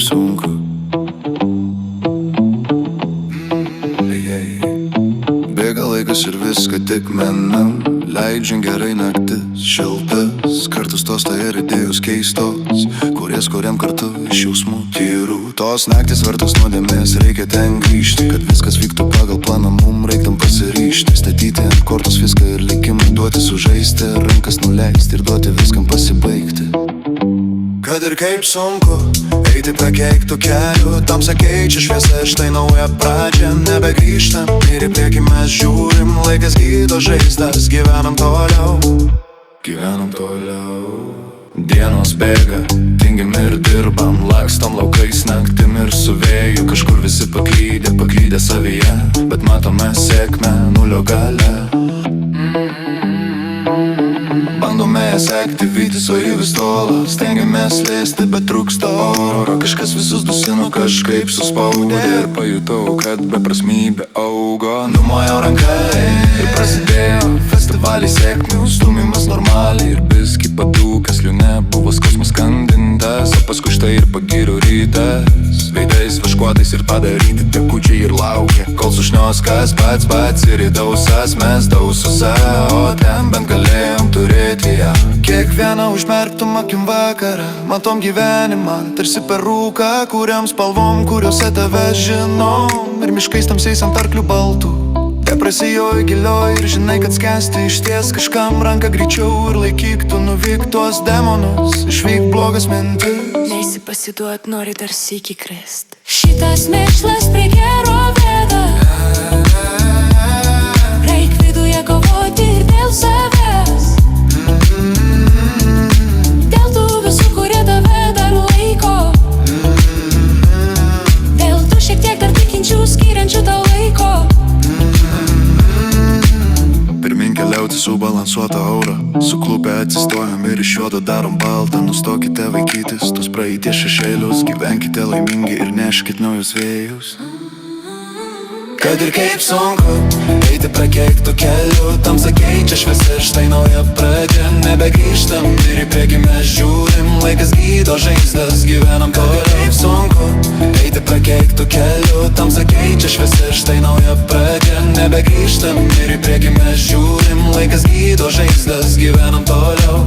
sunku. Bėga laikas ir viską tik menam, leidžiam gerai naktis, šiltas. Kartus tos tai ir idėjos keistos, kurias kuriam kartu iš jausmų tyrų. Tos naktis vertos nuodėmės, reikia ten grįžti, kad viskas vyktų pagal planą, mum reiktam pasiryžti. Statyti ant kortos viską ir likimui duoti sužaisti, rankas nuleisti ir duoti viskam pasibaigti. Kad ir kaip sunku eiti prakeiktų kelių, tamsa keičia šviesą, štai nauja pradžia, nebegrįžtam ir į priekį mes žiūrim, laikas gydo žaizdas, gyvenam toliau. Dienos bėga, tingim ir dirbam, lakstom laukais naktim ir su vėju, kažkur visi paklydę savyje, bet matome sėkmę nulio gale. Bandome sekti vytis, o jį vis tolo, stengiamės lėsti, bet trūksta oro. Kažkas visus dusino, kažkaip suspaudė ir pajutau, kad beprasmybė augo. Numojau ranką ir prasidėjo festivaliai sėkmių, stumimas normaliai ir biski padūkas, liūne buvo skausmas skandintas, o paskui štai ir pagirių rytas, veidais vaškuotais ir padaryti tekučiai ir laukia, kol sušnioskas pats ir įdausas, mes dausose, o ten bent galėjom turėti ją. Kiekvieną užmerktum akim vakarą, matom gyvenimą, tarsi per rūką, kuriam spalvom, kuriuose tave žinom, ir miškais tamsiais ant arklių baltų. Depresijoje gilioj ir žinai, kad skęsti išties kažkam ranką greičiau ir laikyk tu, nuvyk tuos demonus, išvyk blogas mintis. Neisi pasiduot, nori dar sykį krist. Šitas mėšlas prie gero veda, reik viduje kovoti ir dėl savęs, dėl tų visų, kurie tave dar laiko, dėl tų šiek tiek dar tikinčių, skiriančių tau laiko. Pirmin keliauti subalansuotą aurą, suklupę atsistojam ir iš juodo darom baltą. Nustokite vaikytis tos praeities šešėlius, gyvenkite laimingi ir neškit naujus vėjus. Kad ir kaip sunku eiti prakeiktų kelių, tamsa keičia šviesą, štai nauja pradžia, nebegrįžtam ir į priekį mes žiūrim, laikas gydo žaizdas, gyvenam toliau. Kad ir kaip sunku eiti prakeiktų kelių, tamsa keičia šviesą, štai nauja pradžia, nebegrįžtam ir į priekį mes žiūrim, laikas gydo žaizdas, gyvenam toliau.